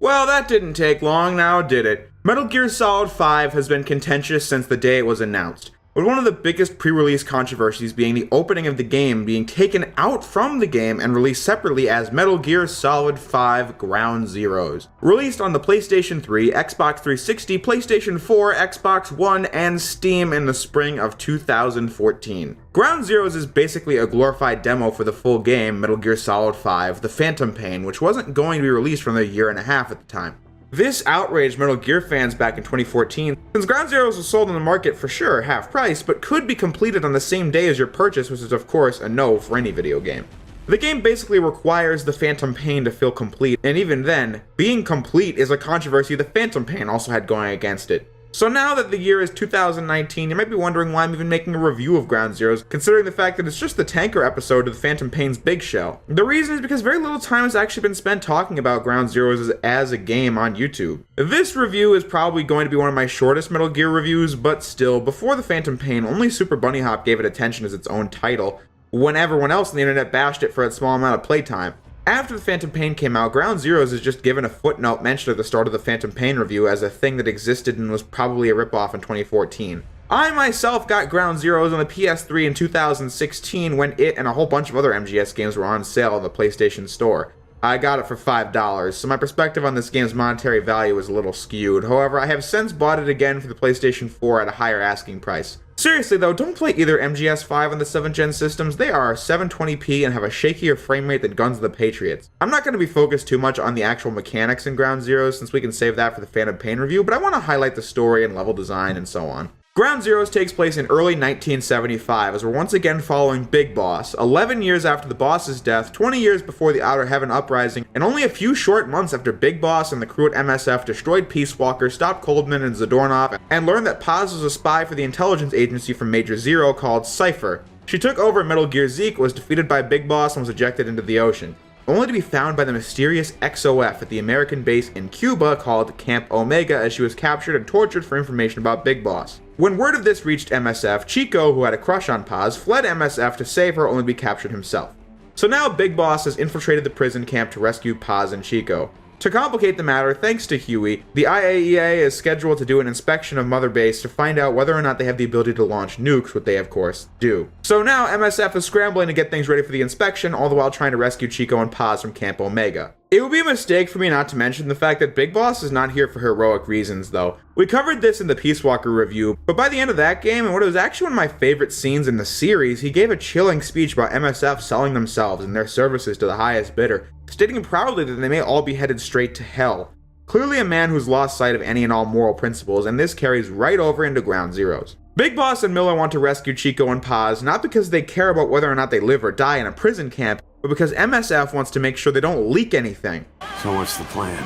Well, that didn't take long now, did it? Metal Gear Solid 5 has been contentious since the day it was announced, with one of the biggest pre-release controversies being the opening of the game being taken out from the game and released separately as Metal Gear Solid 5 Ground Zeroes. Released on the PlayStation 3, Xbox 360, PlayStation 4, Xbox One, and Steam in the spring of 2014. Ground Zeroes is basically a glorified demo for the full game, Metal Gear Solid 5, The Phantom Pain, which wasn't going to be released for another year and a half at the time. This outraged Metal Gear fans back in 2014, since Ground Zeroes was sold on the market for sure, half price, but could be completed on the same day as your purchase, which is of course a no for any video game. The game basically requires the Phantom Pain to feel complete, and even then, being complete is a controversy the Phantom Pain also had going against it. So now that the year is 2019, you might be wondering why I'm even making a review of Ground Zeroes, considering the fact that it's just the tanker episode of the Phantom Pain's Big Shell. The reason is because very little time has actually been spent talking about Ground Zeroes as a game on YouTube. This review is probably going to be one of my shortest Metal Gear reviews, but still, before the Phantom Pain, only Super Bunny Hop gave it attention as its own title, when everyone else on the internet bashed it for its small amount of playtime. After the Phantom Pain came out, Ground Zeroes is just given a footnote mentioned at the start of the Phantom Pain review as a thing that existed and was probably a ripoff in 2014. I myself got Ground Zeroes on the PS3 in 2016 when it and a whole bunch of other MGS games were on sale in the PlayStation Store. I got it for $5, so my perspective on this game's monetary value is a little skewed. However, I have since bought it again for the PlayStation 4 at a higher asking price. Seriously though, don't play either MGS5 on the 7th gen systems. They are 720p and have a shakier frame rate than Guns of the Patriots. I'm not going to be focused too much on the actual mechanics in Ground Zeroes since we can save that for the Phantom Pain review, but I want to highlight the story and level design and so on. Ground Zeroes takes place in early 1975 as we're once again following Big Boss, 11 years after the boss's death, 20 years before the Outer Heaven uprising, and only a few short months after Big Boss and the crew at MSF destroyed Peace Walker, stopped Coldman and Zadornov, and learned that Paz was a spy for the intelligence agency from Major Zero called Cypher. She took over Metal Gear Zeke, was defeated by Big Boss, and was ejected into the ocean, only to be found by the mysterious XOF at the American base in Cuba called Camp Omega as she was captured and tortured for information about Big Boss. When word of this reached MSF, Chico, who had a crush on Paz, fled MSF to save her only to be captured himself. So now Big Boss has infiltrated the prison camp to rescue Paz and Chico. To complicate the matter, thanks to Huey, the IAEA is scheduled to do an inspection of Mother Base to find out whether or not they have the ability to launch nukes, which they of course do. So now MSF is scrambling to get things ready for the inspection, all the while trying to rescue Chico and Paz from Camp Omega. It would be a mistake for me not to mention the fact that Big Boss is not here for heroic reasons though. We covered this in the Peace Walker review, but by the end of that game, and what was actually one of my favorite scenes in the series, he gave a chilling speech about MSF selling themselves and their services to the highest bidder, stating proudly that they may all be headed straight to hell. Clearly a man who's lost sight of any and all moral principles, and this carries right over into Ground Zeroes. Big Boss and Miller want to rescue Chico and Paz, not because they care about whether or not they live or die in a prison camp, but because MSF wants to make sure they don't leak anything. So what's the plan?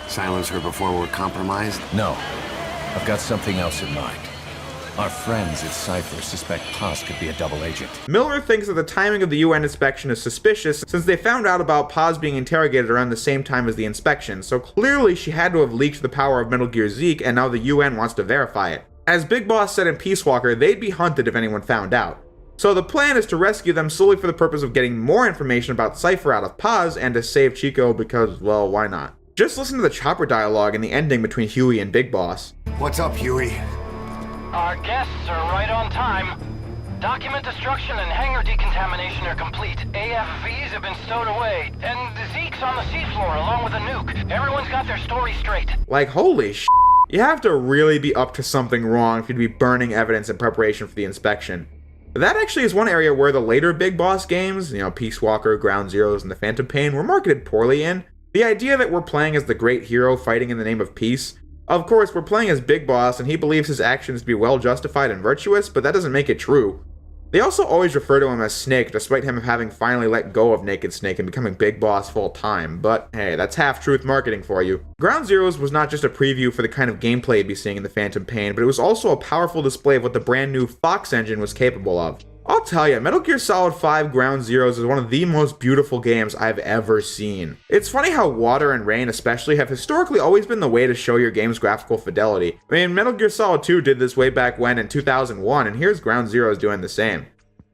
Silence her before we're compromised? No. I've got something else in mind. Our friends at Cypher suspect Paz could be a double agent. Miller thinks that the timing of the UN inspection is suspicious since they found out about Paz being interrogated around the same time as the inspection, so clearly she had to have leaked the power of Metal Gear Zeke and now the UN wants to verify it. As Big Boss said in Peace Walker, they'd be hunted if anyone found out. So the plan is to rescue them solely for the purpose of getting more information about Cypher out of Paz and to save Chico because, well, why not? Just listen to the chopper dialogue in the ending between Huey and Big Boss. What's up, Huey? Our guests are right on time. Document destruction and hangar decontamination are complete. AFVs have been stowed away, and Zeke's on the seafloor along with a nuke. Everyone's got their story straight. Like, holy sh**. You have to really be up to something wrong if you'd be burning evidence in preparation for the inspection. That actually is one area where the later Big Boss games, Peace Walker, Ground Zeroes, and the Phantom Pain, were marketed poorly in. The idea that we're playing as the great hero fighting in the name of peace. Of course, we're playing as Big Boss, and he believes his actions to be well justified and virtuous, but that doesn't make it true. They also always refer to him as Snake, despite him having finally let go of Naked Snake and becoming Big Boss full time, but hey, that's half-truth marketing for you. Ground Zeroes was not just a preview for the kind of gameplay you'd be seeing in the Phantom Pain, but it was also a powerful display of what the brand new Fox engine was capable of. I'll tell you, Metal Gear Solid 5 Ground Zeroes is one of the most beautiful games I've ever seen. It's funny how water and rain especially have historically always been the way to show your game's graphical fidelity. I mean, Metal Gear Solid 2 did this way back when in 2001, and here's Ground Zeroes doing the same.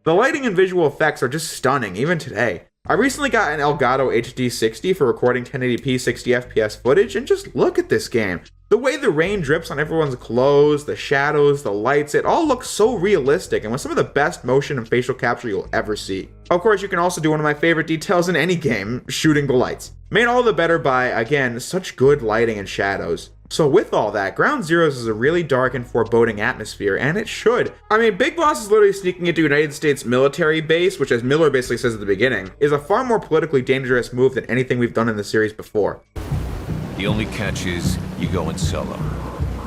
The lighting and visual effects are just stunning, even today. I recently got an Elgato HD60 for recording 1080p 60fps footage, and just look at this game. The way the rain drips on everyone's clothes, the shadows, the lights, it all looks so realistic and with some of the best motion and facial capture you'll ever see. Of course, you can also do one of my favorite details in any game, shooting the lights. Made all the better by, again, such good lighting and shadows. So with all that, Ground Zeroes is a really dark and foreboding atmosphere, and it should. I mean, Big Boss is literally sneaking into United States military base, which, as Miller basically says at the beginning, is a far more politically dangerous move than anything we've done in the series before. The only catch is you go in solo.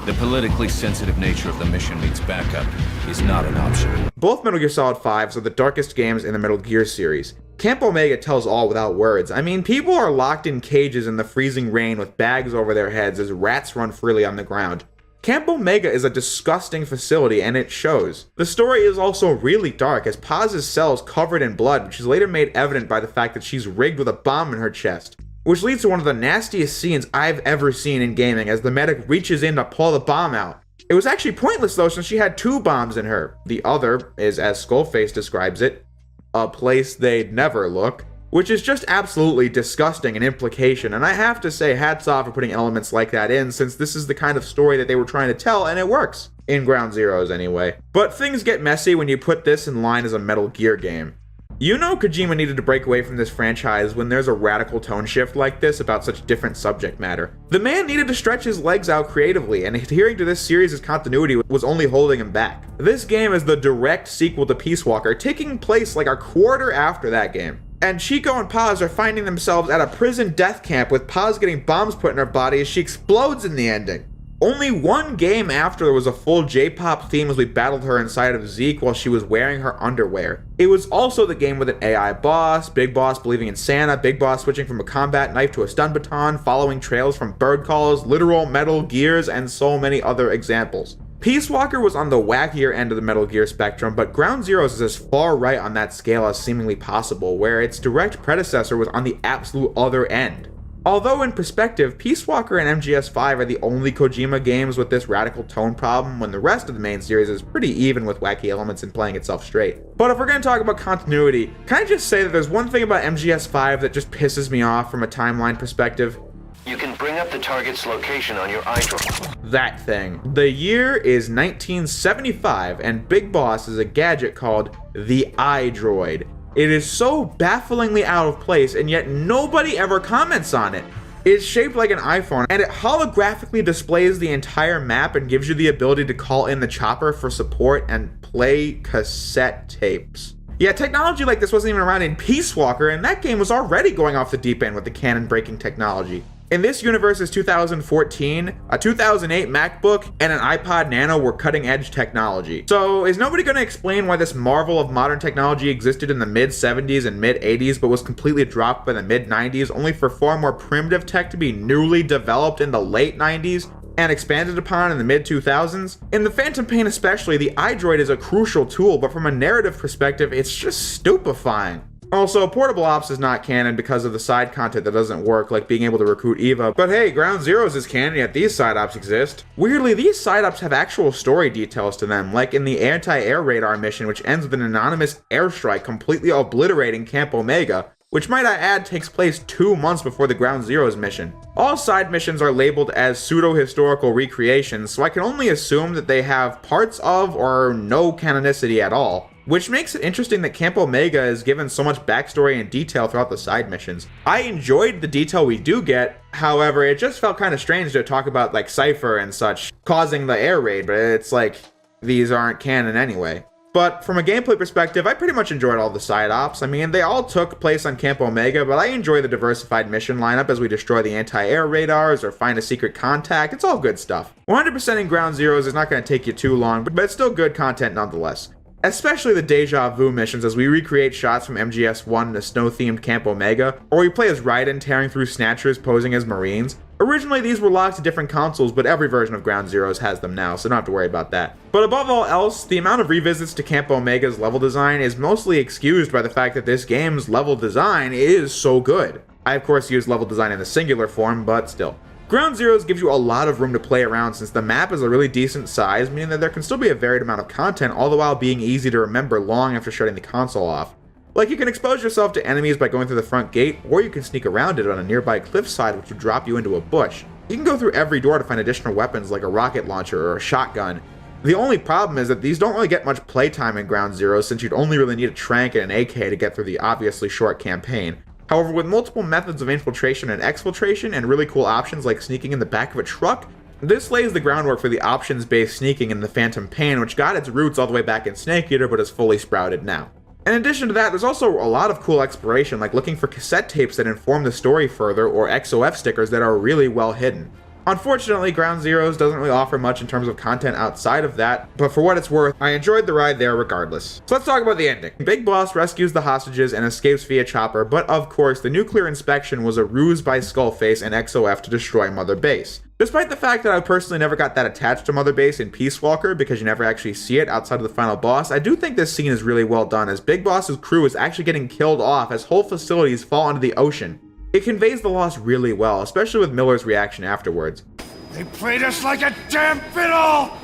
The politically sensitive nature of the mission means backup is not an option. Both Metal Gear Solid 5s are the darkest games in the Metal Gear series. Camp Omega tells all without words. I mean, people are locked in cages in the freezing rain with bags over their heads as rats run freely on the ground. Camp Omega is a disgusting facility, and it shows. The story is also really dark, as Paz's cell is covered in blood, which is later made evident by the fact that she's rigged with a bomb in her chest. Which leads to one of the nastiest scenes I've ever seen in gaming, as the medic reaches in to pull the bomb out. It was actually pointless though, since she had 2 bombs in her. The other is, as Skullface describes it, a place they'd never look, which is just absolutely disgusting in implication, and I have to say hats off for putting elements like that in, since this is the kind of story that they were trying to tell, and it works. In Ground Zeroes anyway. But things get messy when you put this in line as a Metal Gear game. You know Kojima needed to break away from this franchise when there's a radical tone shift like this about such different subject matter. The man needed to stretch his legs out creatively, and adhering to this series' continuity was only holding him back. This game is the direct sequel to Peace Walker, taking place like a quarter after that game. And Chico and Paz are finding themselves at a prison death camp with Paz getting bombs put in her body as she explodes in the ending. Only one game after there was a full J-pop theme as we battled her inside of Zeke while she was wearing her underwear. It was also the game with an AI boss, Big Boss believing in Santa, Big Boss switching from a combat knife to a stun baton, following trails from bird calls, literal Metal Gears, and so many other examples. Peace Walker was on the wackier end of the Metal Gear spectrum, but Ground Zeroes is as far right on that scale as seemingly possible, where its direct predecessor was on the absolute other end. Although in perspective, Peace Walker and MGS5 are the only Kojima games with this radical tone problem, when the rest of the main series is pretty even with wacky elements and playing itself straight. But if we're going to talk about continuity, can I just say that there's one thing about MGS5 that just pisses me off from a timeline perspective? You can bring up the target's location on your Idroid. That thing. The year is 1975, and Big Boss is a gadget called the Idroid. It is so bafflingly out of place, and yet nobody ever comments on it. It's shaped like an iPhone, and it holographically displays the entire map and gives you the ability to call in the chopper for support and play cassette tapes. Yeah, technology like this wasn't even around in Peace Walker, and that game was already going off the deep end with the cannon-breaking technology. In this universe is 2014, a 2008 MacBook, and an iPod Nano were cutting-edge technology. So is nobody going to explain why this marvel of modern technology existed in the mid-70s and mid-80s but was completely dropped by the mid-90s, only for far more primitive tech to be newly developed in the late 90s and expanded upon in the mid-2000s? In the Phantom Pain especially, the Idroid is a crucial tool, but from a narrative perspective, it's just stupefying. Also, Portable Ops is not canon because of the side content that doesn't work, like being able to recruit Eva. But hey, Ground Zeroes is canon, yet these side ops exist. Weirdly, these side ops have actual story details to them, like in the anti-air radar mission, which ends with an anonymous airstrike completely obliterating Camp Omega, which might I add takes place 2 months before the Ground Zeroes mission. All side missions are labeled as pseudo-historical recreations, so I can only assume that they have parts of or no canonicity at all. Which makes it interesting that Camp Omega is given so much backstory and detail throughout the side missions. I enjoyed the detail we do get, however, it just felt kind of strange to talk about like Cypher and such causing the air raid, but it's like, these aren't canon anyway. But from a gameplay perspective, I pretty much enjoyed all the side ops. I mean, they all took place on Camp Omega, but I enjoy the diversified mission lineup as we destroy the anti-air radars or find a secret contact. It's all good stuff. 100% in Ground Zeroes is not going to take you too long, but it's still good content nonetheless. Especially the Deja Vu missions as we recreate shots from MGS1 in a snow-themed Camp Omega, or we play as Raiden tearing through snatchers posing as Marines. Originally these were locked to different consoles, but every version of Ground Zeroes has them now, so don't have to worry about that. But above all else, the amount of revisits to Camp Omega's level design is mostly excused by the fact that this game's level design is so good. I of course use level design in the singular form, but still. Ground Zeroes gives you a lot of room to play around since the map is a really decent size, meaning that there can still be a varied amount of content all the while being easy to remember long after shutting the console off. Like, you can expose yourself to enemies by going through the front gate, or you can sneak around it on a nearby cliffside which will drop you into a bush. You can go through every door to find additional weapons like a rocket launcher or a shotgun. The only problem is that these don't really get much playtime in Ground Zero, since you'd only really need a trank and an AK to get through the obviously short campaign. However, with multiple methods of infiltration and exfiltration and really cool options like sneaking in the back of a truck, this lays the groundwork for the options-based sneaking in the Phantom Pain, which got its roots all the way back in Snake Eater but is fully sprouted now. In addition to that, there's also a lot of cool exploration, like looking for cassette tapes that inform the story further, or XOF stickers that are really well hidden. Unfortunately, Ground Zeroes doesn't really offer much in terms of content outside of that, but for what it's worth, I enjoyed the ride there regardless. So let's talk about the ending. Big Boss rescues the hostages and escapes via chopper, but of course, the nuclear inspection was a ruse by Skullface and XOF to destroy Mother Base. Despite the fact that I personally never got that attached to Mother Base in Peace Walker because you never actually see it outside of the final boss, I do think this scene is really well done, as Big Boss's crew is actually getting killed off as whole facilities fall into the ocean. It conveys the loss really well, especially with Miller's reaction afterwards. They played us like a damn fiddle!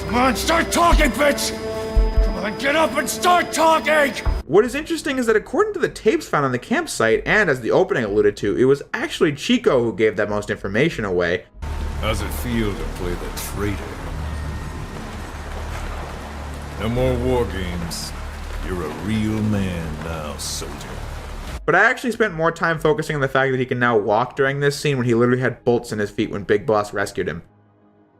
Come on, start talking, bitch! Come on, get up and start talking! What is interesting is that according to the tapes found on the campsite, and as the opening alluded to, it was actually Chico who gave that most information away. How's it feel to play the traitor? No more war games. You're a real man now, soldier. But I actually spent more time focusing on the fact that he can now walk during this scene when he literally had bolts in his feet when Big Boss rescued him.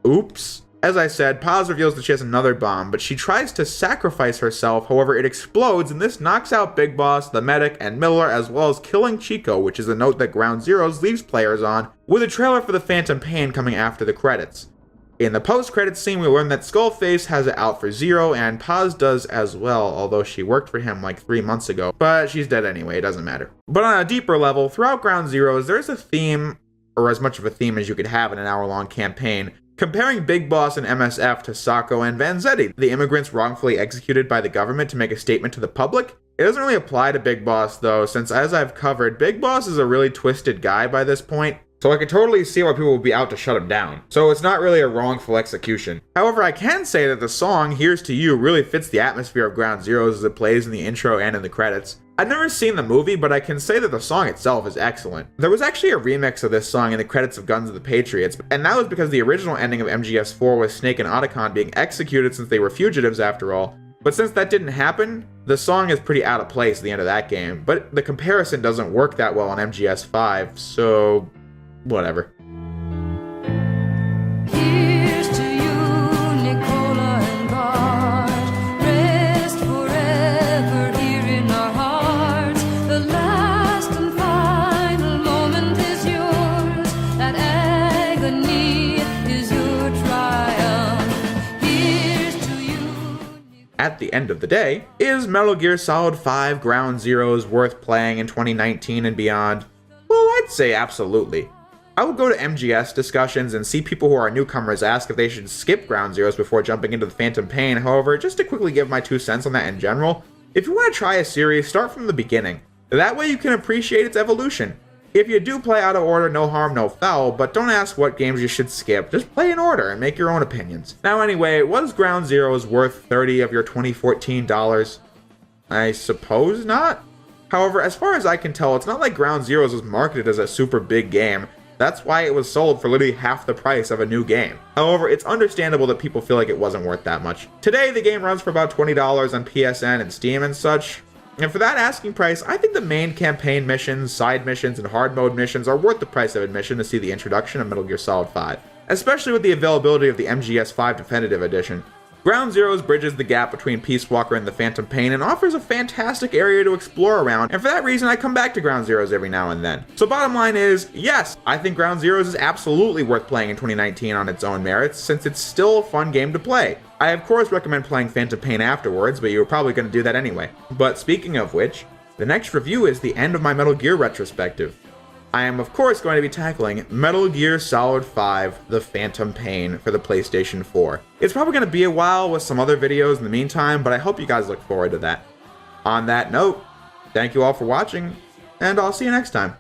Oops. As I said, Paz reveals that she has another bomb, but she tries to sacrifice herself, however it explodes, and this knocks out Big Boss, the medic, and Miller, as well as killing Chico, which is a note that Ground Zeroes leaves players on, with a trailer for the Phantom Pain coming after the credits. In the post-credits scene, we learn that Skullface has it out for Zero, and Paz does as well, although she worked for him like 3 months ago, but she's dead anyway, it doesn't matter. But on a deeper level, throughout Ground Zeroes, there's a theme, or as much of a theme as you could have in an hour-long campaign, comparing Big Boss and MSF to Sacco and Vanzetti, the immigrants wrongfully executed by the government to make a statement to the public. It doesn't really apply to Big Boss though, since as I've covered, Big Boss is a really twisted guy by this point, so I could totally see why people would be out to shut him down. So it's not really a wrongful execution. However, I can say that the song Here's to You really fits the atmosphere of Ground Zeroes as it plays in the intro and in the credits. I've never seen the movie, but I can say that the song itself is excellent. There was actually a remix of this song in the credits of Guns of the Patriots, and that was because the original ending of MGS4 was Snake and Otacon being executed since they were fugitives after all. But since that didn't happen, the song is pretty out of place at the end of that game, but the comparison doesn't work that well on MGS5, so whatever. Here's to you, Nicola and Bart. Rest forever here in our hearts. The last and final moment is yours. That agony is your triumph. Here's to you. At the end of the day, is Metal Gear Solid 5 Ground Zeroes worth playing in 2019 and beyond? Well, I'd say absolutely. I would go to MGS discussions and see people who are newcomers ask if they should skip Ground Zeroes before jumping into the Phantom Pain. However, just to quickly give my 2 cents on that in general, if you want to try a series, start from the beginning. That way you can appreciate its evolution. If you do play out of order, no harm, no foul, but don't ask what games you should skip, just play in order and make your own opinions. Now anyway, was Ground Zeroes worth 30 of your 2014 dollars? I suppose not. However, as far as I can tell, it's not like Ground Zeroes was marketed as a super big game. That's why it was sold for literally half the price of a new game. However, it's understandable that people feel like it wasn't worth that much. Today, the game runs for about $20 on PSN and Steam and such. And for that asking price, I think the main campaign missions, side missions, and hard mode missions are worth the price of admission to see the introduction of Metal Gear Solid 5. Especially with the availability of the MGS5 Definitive Edition. Ground Zeroes bridges the gap between Peace Walker and the Phantom Pain and offers a fantastic area to explore around, and for that reason I come back to Ground Zeroes every now and then. So bottom line is, yes, I think Ground Zeroes is absolutely worth playing in 2019 on its own merits, since it's still a fun game to play. I of course recommend playing Phantom Pain afterwards, but you're probably going to do that anyway. But speaking of which, the next review is the end of my Metal Gear retrospective. I am of course going to be tackling Metal Gear Solid 5 The Phantom Pain for the PlayStation 4. It's probably going to be a while with some other videos in the meantime, but I hope you guys look forward to that. On that note, thank you all for watching, and I'll see you next time.